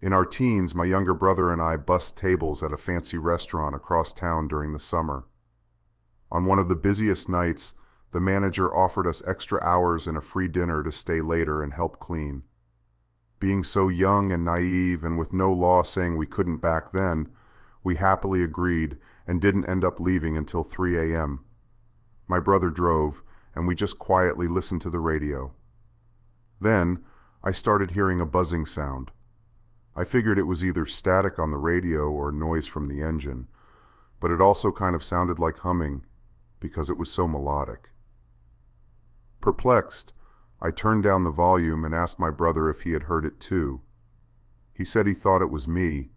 In our teens, my younger brother and I bussed tables at a fancy restaurant across town during the summer. On one of the busiest nights, the manager offered us extra hours and a free dinner to stay later and help clean. Being so young and naive and with no law saying we couldn't back then, we happily agreed and didn't end up leaving until 3 a.m. My brother drove, and we just quietly listened to the radio. Then, I started hearing a buzzing sound. I figured it was either static on the radio or noise from the engine, but it also kind of sounded like humming because it was so melodic. Perplexed, I turned down the volume and asked my brother if he had heard it too. He said he thought it was me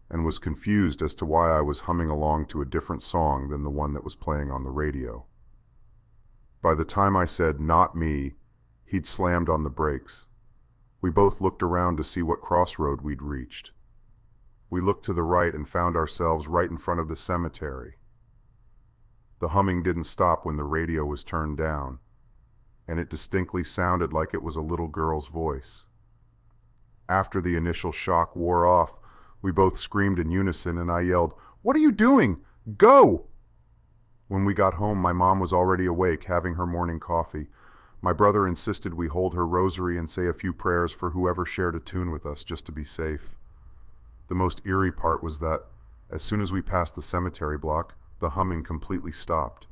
and was confused as to why I was humming along to a different song than the one that was playing on the radio. By the time I said, "Not me," he'd slammed on the brakes. We both looked around to see what crossroad we'd reached. We looked to the right and found ourselves right in front of the cemetery. The humming didn't stop when the radio was turned down, and it distinctly sounded like it was a little girl's voice. After the initial shock wore off, we both screamed in unison and I yelled, "What are you doing? Go!" When we got home, my mom was already awake, having her morning coffee. My brother insisted we hold her rosary and say a few prayers for whoever shared a tune with us just to be safe. The most eerie part was that, as soon as we passed the cemetery block, the humming completely stopped.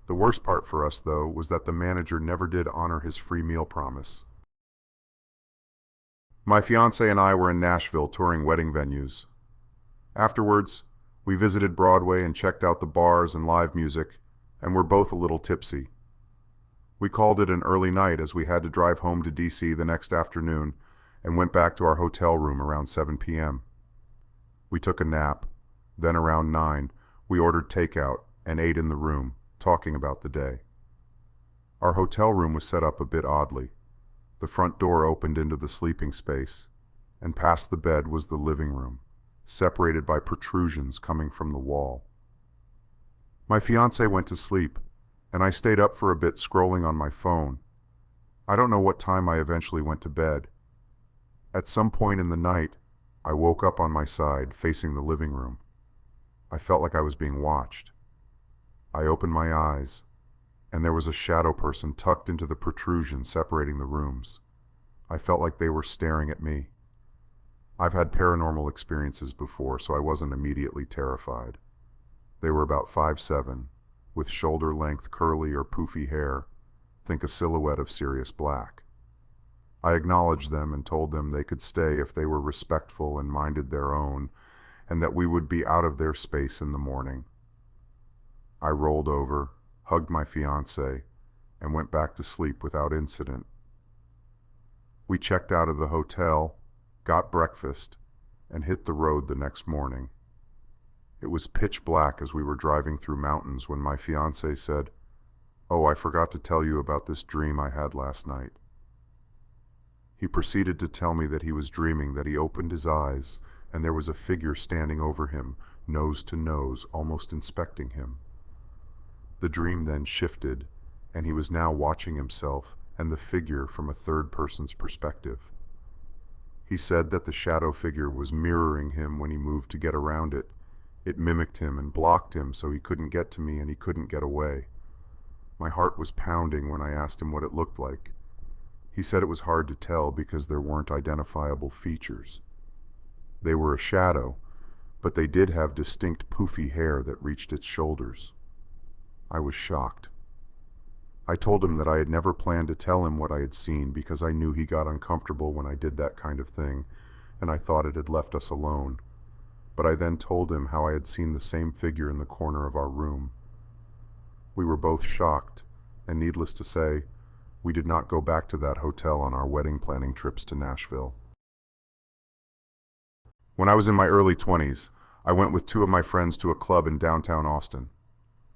The worst part for us, though, was that the manager never did honor his free meal promise. My fiancé and I were in Nashville touring wedding venues. Afterwards, we visited Broadway and checked out the bars and live music, and were both a little tipsy. We called it an early night as we had to drive home to D.C. the next afternoon and went back to our hotel room around 7 p.m. We took a nap. Then around 9, we ordered takeout and ate in the room, talking about the day. Our hotel room was set up a bit oddly. The front door opened into the sleeping space, and past the bed was the living room, separated by protrusions coming from the wall. My fiancé went to sleep, and I stayed up for a bit scrolling on my phone. I don't know what time I eventually went to bed. At some point in the night, I woke up on my side, facing the living room. I felt like I was being watched. I opened my eyes, and there was a shadow person tucked into the protrusion separating the rooms. I felt like they were staring at me. I've had paranormal experiences before, so I wasn't immediately terrified. They were about 5'7", with shoulder-length curly or poofy hair. Think a silhouette of Sirius Black. I acknowledged them and told them they could stay if they were respectful and minded their own, and that we would be out of their space in the morning. I rolled over, hugged my fiancé, and went back to sleep without incident. We checked out of the hotel, got breakfast, and hit the road the next morning. It was pitch black as we were driving through mountains when my fiancé said, "Oh, I forgot to tell you about this dream I had last night." He proceeded to tell me that he was dreaming that he opened his eyes and there was a figure standing over him, nose to nose, almost inspecting him. The dream then shifted, and he was now watching himself and the figure from a third person's perspective. He said that the shadow figure was mirroring him when he moved to get around it. It mimicked him and blocked him so he couldn't get to me and he couldn't get away. My heart was pounding when I asked him what it looked like. He said it was hard to tell because there weren't identifiable features. They were a shadow, but they did have distinct poofy hair that reached its shoulders. I was shocked. I told him that I had never planned to tell him what I had seen because I knew he got uncomfortable when I did that kind of thing, and I thought it had left us alone. But I then told him how I had seen the same figure in the corner of our room. We were both shocked, and needless to say, we did not go back to that hotel on our wedding planning trips to Nashville. When I was in my early 20s, I went with 2 of my friends to a club in downtown Austin.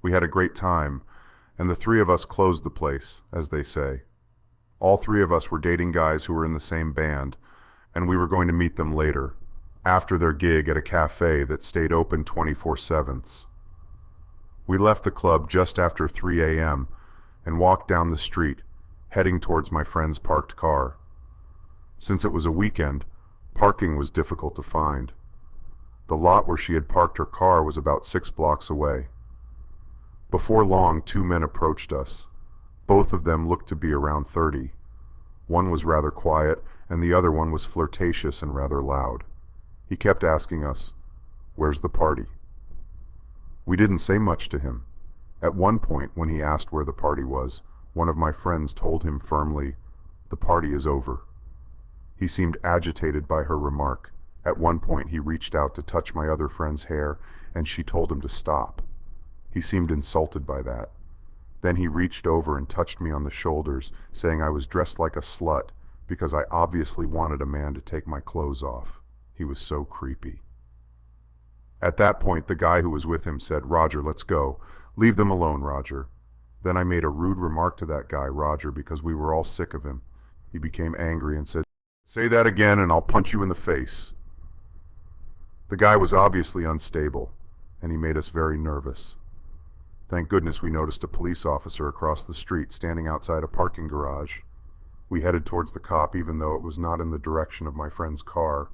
We had a great time, and the 3 of us closed the place, as they say. All 3 of us were dating guys who were in the same band, and we were going to meet them later, after their gig at a cafe that stayed open 24/7. We left the club just after 3 a.m. and walked down the street, heading towards my friend's parked car. Since it was a weekend, Parking was difficult to find. The lot where she had parked her car was about 6 blocks away. Before long, 2 men approached us. Both of them looked to be around 30. One was rather quiet, and the other one was flirtatious and rather loud. He kept asking us, "Where's the party?" We didn't say much to him. At one point, when he asked where the party was, one of my friends told him firmly, "The party is over." He seemed agitated by her remark. At one point, he reached out to touch my other friend's hair, and she told him to stop. He seemed insulted by that. Then he reached over and touched me on the shoulders, saying I was dressed like a slut because I obviously wanted a man to take my clothes off. He was so creepy. At that point, the guy who was with him said, "Roger, let's go. Leave them alone, Roger." Then I made a rude remark to that guy, Roger, because we were all sick of him. He became angry and said, "Say that again and I'll punch you in the face." The guy was obviously unstable, and he made us very nervous. Thank goodness we noticed a police officer across the street standing outside a parking garage. We headed towards the cop even though it was not in the direction of my friend's car.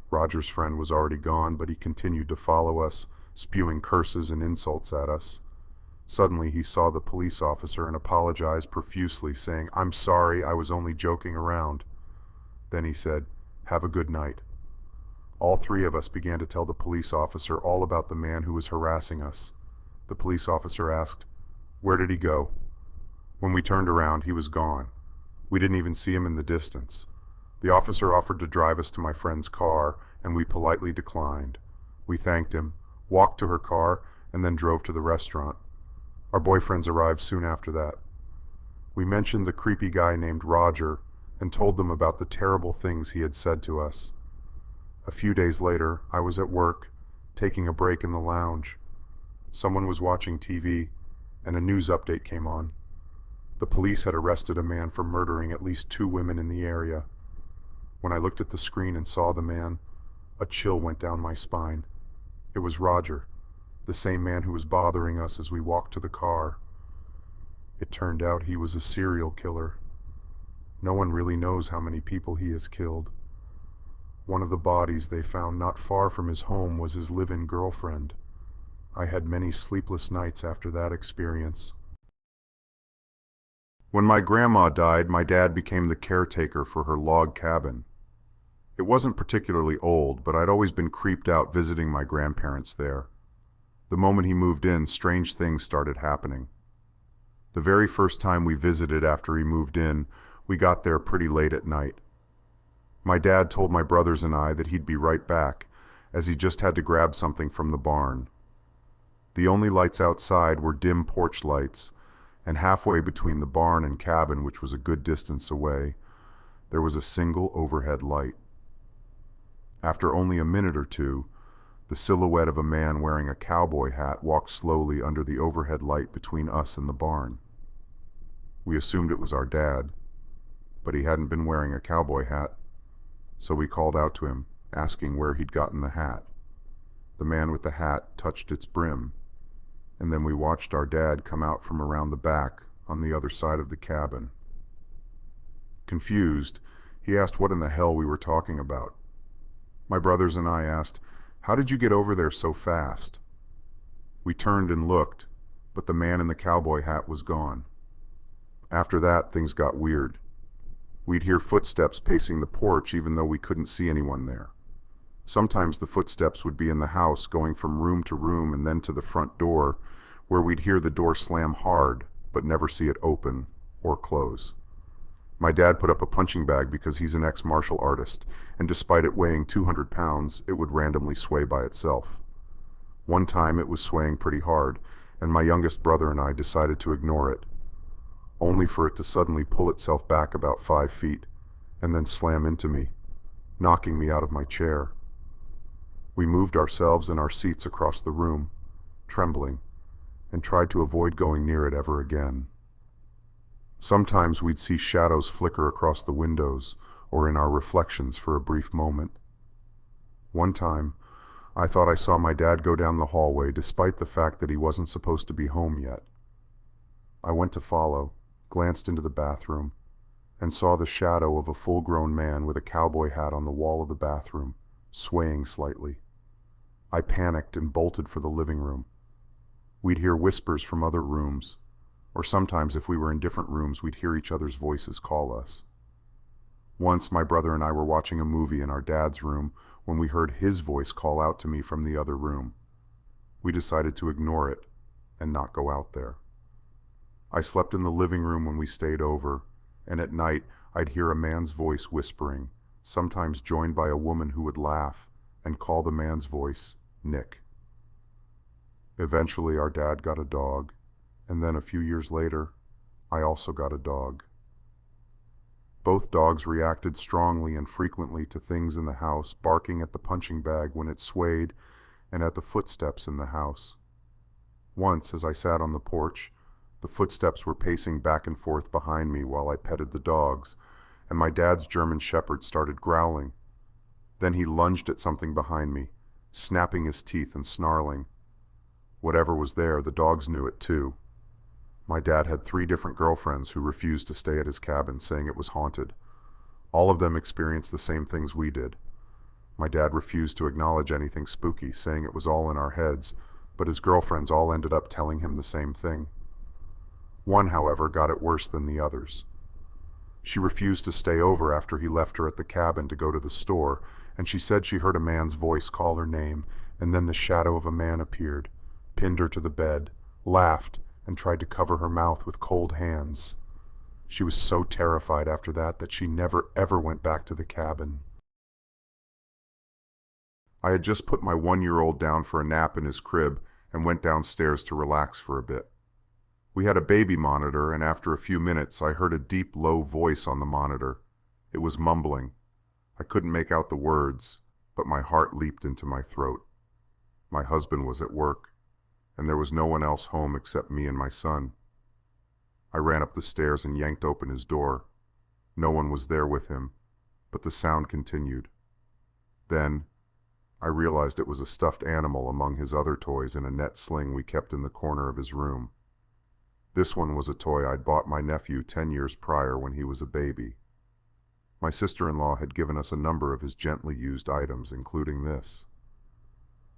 Roger's friend was already gone, but he continued to follow us, spewing curses and insults at us. Suddenly he saw the police officer and apologized profusely, saying, "I'm sorry, I was only joking around." Then he said, "Have a good night." All 3 of us began to tell the police officer all about the man who was harassing us. The police officer asked, "Where did he go?" When we turned around, he was gone. We didn't even see him in the distance. The officer offered to drive us to my friend's car, and we politely declined. We thanked him, walked to her car, and then drove to the restaurant. Our boyfriends arrived soon after that. We mentioned the creepy guy named Roger and told them about the terrible things he had said to us. A few days later, I was at work, taking a break in the lounge. Someone was watching TV, and a news update came on. The police had arrested a man for murdering at least 2 women in the area. When I looked at the screen and saw the man, a chill went down my spine. It was Roger, the same man who was bothering us as we walked to the car. It turned out he was a serial killer. No one really knows how many people he has killed. One of the bodies they found not far from his home was his live-in girlfriend. I had many sleepless nights after that experience. When my grandma died, my dad became the caretaker for her log cabin. It wasn't particularly old, but I'd always been creeped out visiting my grandparents there. The moment he moved in, strange things started happening. The very first time we visited after he moved in, we got there pretty late at night. My dad told my brothers and I that he'd be right back, as he just had to grab something from the barn. The only lights outside were dim porch lights, and halfway between the barn and cabin, which was a good distance away, there was a single overhead light. After only a minute or two, the silhouette of a man wearing a cowboy hat walked slowly under the overhead light between us and the barn. We assumed it was our dad, but he hadn't been wearing a cowboy hat, so we called out to him, asking where he'd gotten the hat. The man with the hat touched its brim, and then we watched our dad come out from around the back on the other side of the cabin. Confused, he asked what in the hell we were talking about. My brothers and I asked, "How did you get over there so fast?" We turned and looked, but the man in the cowboy hat was gone. After that, things got weird. We'd hear footsteps pacing the porch even though we couldn't see anyone there. Sometimes the footsteps would be in the house, going from room to room and then to the front door, where we'd hear the door slam hard, but never see it open or close. My dad put up a punching bag because he's an ex-martial artist, and despite it weighing 200 pounds, it would randomly sway by itself. One time it was swaying pretty hard, and my youngest brother and I decided to ignore it, only for it to suddenly pull itself back about 5 feet, and then slam into me, knocking me out of my chair. We moved ourselves and our seats across the room, trembling, and tried to avoid going near it ever again. Sometimes we'd see shadows flicker across the windows or in our reflections for a brief moment. One time, I thought I saw my dad go down the hallway despite the fact that he wasn't supposed to be home yet. I went to follow, glanced into the bathroom, and saw the shadow of a full-grown man with a cowboy hat on the wall of the bathroom, swaying slightly. I panicked and bolted for the living room. We'd hear whispers from other rooms, or sometimes if we were in different rooms, we'd hear each other's voices call us. Once my brother and I were watching a movie in our dad's room when we heard his voice call out to me from the other room. We decided to ignore it and not go out there. I slept in the living room when we stayed over, and at night I'd hear a man's voice whispering, sometimes joined by a woman who would laugh and call the man's voice Nick. Eventually our dad got a dog, and then a few years later, I also got a dog. Both dogs reacted strongly and frequently to things in the house, barking at the punching bag when it swayed and at the footsteps in the house. Once, as I sat on the porch, the footsteps were pacing back and forth behind me while I petted the dogs, and my dad's German Shepherd started growling. Then he lunged at something behind me, snapping his teeth and snarling. Whatever was there, the dogs knew it too. My dad had 3 different girlfriends who refused to stay at his cabin, saying it was haunted. All of them experienced the same things we did. My dad refused to acknowledge anything spooky, saying it was all in our heads, but his girlfriends all ended up telling him the same thing. One, however, got it worse than the others. She refused to stay over after he left her at the cabin to go to the store, and she said she heard a man's voice call her name, and then the shadow of a man appeared, pinned her to the bed, laughed, and tried to cover her mouth with cold hands. She was so terrified after that she never ever went back to the cabin. I had just put my 1-year-old down for a nap in his crib and went downstairs to relax for a bit. We had a baby monitor, and after a few minutes I heard a deep, low voice on the monitor. It was mumbling. I couldn't make out the words, but my heart leaped into my throat. My husband was at work, and there was no one else home except me and my son. I ran up the stairs and yanked open his door. No one was there with him, but the sound continued. Then, I realized it was a stuffed animal among his other toys in a net sling we kept in the corner of his room. This one was a toy I'd bought my nephew 10 years prior when he was a baby. My sister-in-law had given us a number of his gently used items, including this.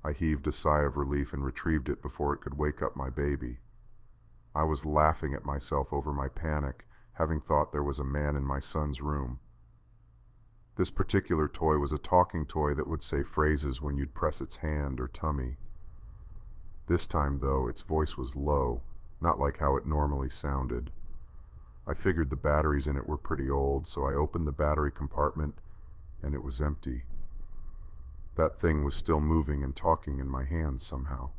I heaved a sigh of relief and retrieved it before it could wake up my baby. I was laughing at myself over my panic, having thought there was a man in my son's room. This particular toy was a talking toy that would say phrases when you'd press its hand or tummy. This time, though, its voice was low, not like how it normally sounded. I figured the batteries in it were pretty old, so I opened the battery compartment, and it was empty. That thing was still moving and talking in my hands somehow.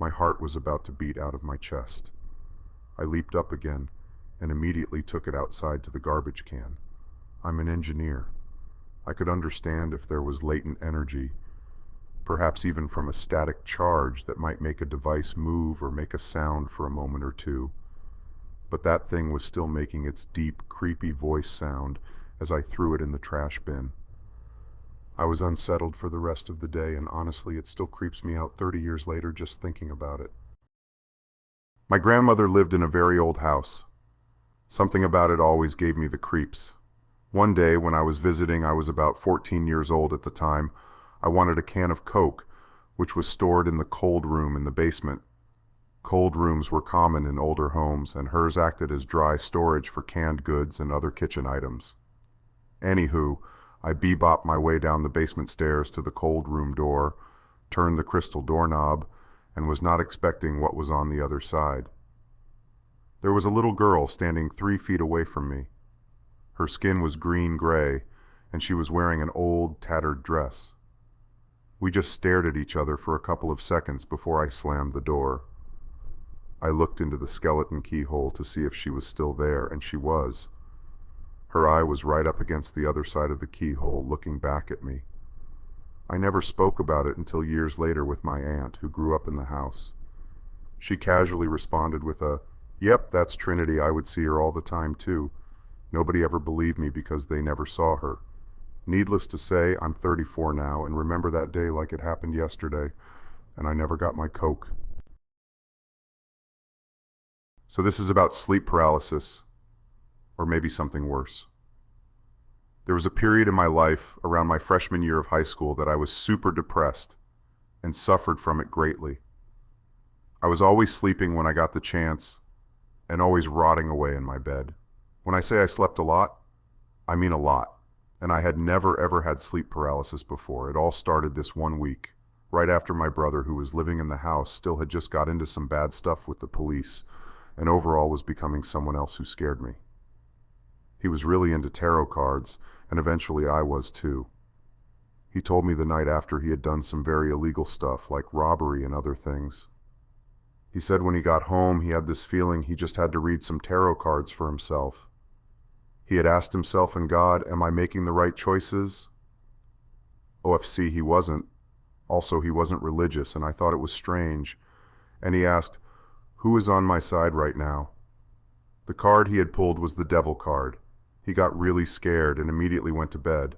My heart was about to beat out of my chest. I leaped up again and immediately took it outside to the garbage can. I'm an engineer. I could understand if there was latent energy, perhaps even from a static charge that might make a device move or make a sound for a moment or two. But that thing was still making its deep, creepy voice sound as I threw it in the trash bin. I was unsettled for the rest of the day, and honestly, it still creeps me out 30 years later just thinking about it. My grandmother lived in a very old house. Something about it always gave me the creeps. One day, when I was visiting, I was about 14 years old at the time, I wanted a can of Coke, which was stored in the cold room in the basement. Cold rooms were common in older homes, and hers acted as dry storage for canned goods and other kitchen items. Anywho, I bebopped my way down the basement stairs to the cold room door, turned the crystal doorknob, and was not expecting what was on the other side. There was a little girl standing 3 feet away from me. Her skin was green-gray, and she was wearing an old, tattered dress. We just stared at each other for a couple of seconds before I slammed the door. I looked into the skeleton keyhole to see if she was still there, and she was. Her eye was right up against the other side of the keyhole, looking back at me. I never spoke about it until years later with my aunt, who grew up in the house. She casually responded with a, "Yep, that's Trinity. I would see her all the time, too. Nobody ever believed me because they never saw her." Needless to say, I'm 34 now and remember that day like it happened yesterday, and I never got my Coke. So this is about sleep paralysis. or maybe something worse. There was a period in my life around my freshman year of high school that I was super depressed and suffered from it greatly. I was always sleeping when I got the chance and always rotting away in my bed. When I say I slept a lot, I mean a lot. And I had never ever had sleep paralysis before. It all started this one week, right after my brother, who was living in the house, still had just got into some bad stuff with the police and overall was becoming someone else who scared me. He was really into tarot cards, and eventually I was too. He told me the night after he had done some very illegal stuff like robbery and other things. He said when he got home he had this feeling he just had to read some tarot cards for himself. He had asked himself and God, am I making the right choices? OFC, he wasn't. Also, he wasn't religious, and I thought it was strange. And he asked, who is on my side right now? The card he had pulled was the devil card. He got really scared and immediately went to bed.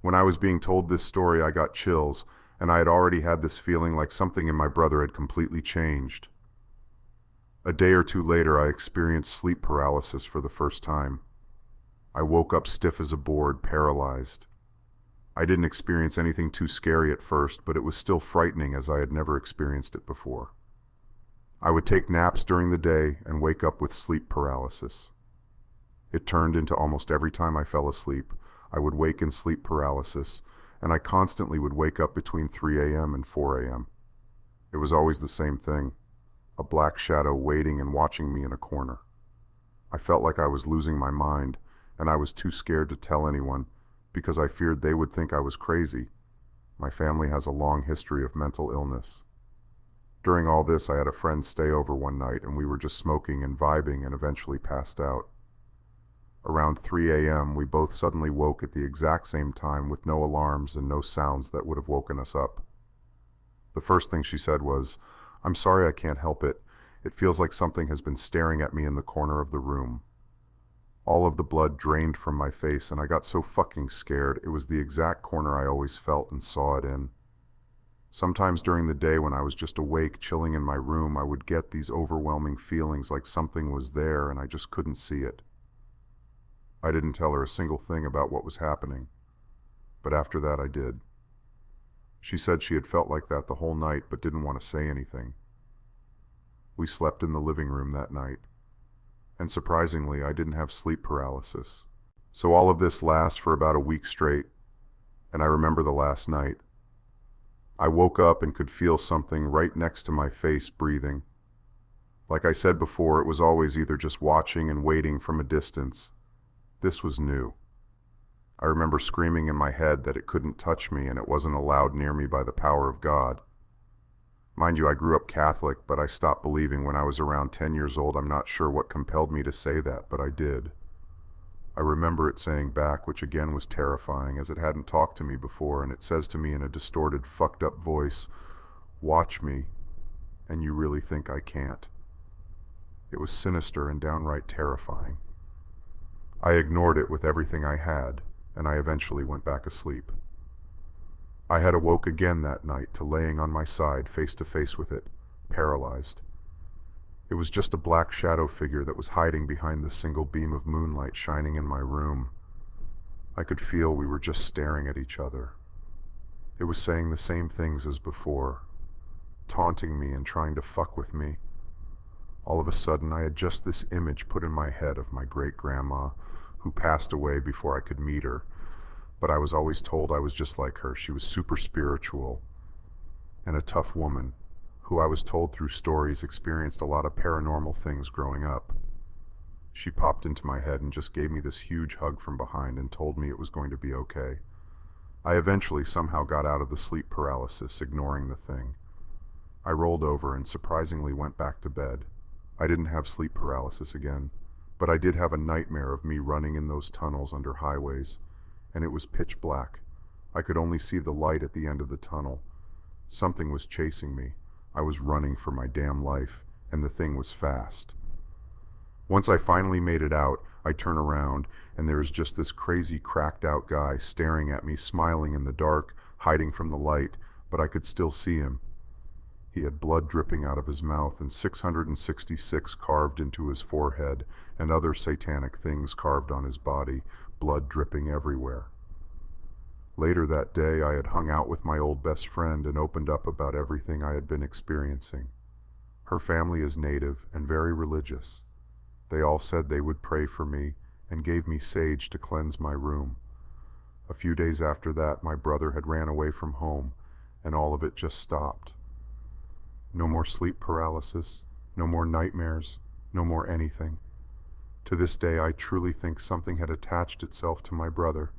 When I was being told this story, I got chills, and I had already had this feeling like something in my brother had completely changed. A day or two later, I experienced sleep paralysis for the first time. I woke up stiff as a board, paralyzed. I didn't experience anything too scary at first, but it was still frightening as I had never experienced it before. I would take naps during the day and wake up with sleep paralysis. It turned into almost every time I fell asleep, I would wake in sleep paralysis, and I constantly would wake up between 3 a.m. and 4 a.m. It was always the same thing, a black shadow waiting and watching me in a corner. I felt like I was losing my mind, and I was too scared to tell anyone because I feared they would think I was crazy. My family has a long history of mental illness. During all this, I had a friend stay over one night, and we were just smoking and vibing and eventually passed out. Around 3 a.m., we both suddenly woke at the exact same time with no alarms and no sounds that would have woken us up. The first thing she said was, I'm sorry, I can't help it. It feels like something has been staring at me in the corner of the room. All of the blood drained from my face, and I got so fucking scared. It was the exact corner I always felt and saw it in. Sometimes during the day when I was just awake, chilling in my room, I would get these overwhelming feelings like something was there and I just couldn't see it. I didn't tell her a single thing about what was happening, but after that I did. She said she had felt like that the whole night but didn't want to say anything. We slept in the living room that night, and surprisingly I didn't have sleep paralysis. So all of this lasts for about a week straight, and I remember the last night. I woke up and could feel something right next to my face breathing. Like I said before, it was always either just watching and waiting from a distance. This was new. I remember screaming in my head that it couldn't touch me and it wasn't allowed near me by the power of God. Mind you, I grew up Catholic, but I stopped believing when I was around 10 years old. I'm not sure what compelled me to say that, but I did. I remember it saying back, which again was terrifying as it hadn't talked to me before, and it says to me in a distorted, fucked up voice, "Watch me, and you really think I can't." It was sinister and downright terrifying. I ignored it with everything I had, and I eventually went back asleep. I had awoke again that night to laying on my side face to face with it, paralyzed. It was just a black shadow figure that was hiding behind the single beam of moonlight shining in my room. I could feel we were just staring at each other. It was saying the same things as before, taunting me and trying to fuck with me. All of a sudden, I had just this image put in my head of my great-grandma, who passed away before I could meet her, but I was always told I was just like her. She was super spiritual and a tough woman, who I was told through stories experienced a lot of paranormal things growing up. She popped into my head and just gave me this huge hug from behind and told me it was going to be okay. I eventually somehow got out of the sleep paralysis, ignoring the thing. I rolled over and surprisingly went back to bed. I didn't have sleep paralysis again, but I did have a nightmare of me running in those tunnels under highways, and it was pitch black. I could only see the light at the end of the tunnel. Something was chasing me. I was running for my damn life, and the thing was fast. Once I finally made it out, I turn around, and there is just this crazy cracked out guy staring at me, smiling in the dark, hiding from the light, but I could still see him. He had blood dripping out of his mouth and 666 carved into his forehead and other satanic things carved on his body, blood dripping everywhere. Later that day, I had hung out with my old best friend and opened up about everything I had been experiencing. Her family is Native and very religious. They all said they would pray for me and gave me sage to cleanse my room. A few days after that, my brother had ran away from home, and all of it just stopped. No more sleep paralysis, no more nightmares, no more anything. To this day, I truly think something had attached itself to my brother,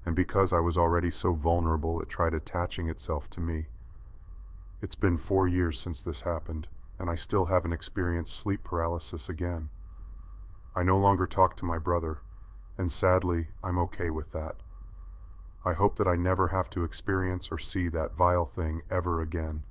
and because I was already so vulnerable, it tried attaching itself to me. It's been 4 years since this happened, and I still haven't experienced sleep paralysis again. I no longer talk to my brother, and sadly, I'm okay with that. I hope that I never have to experience or see that vile thing ever again.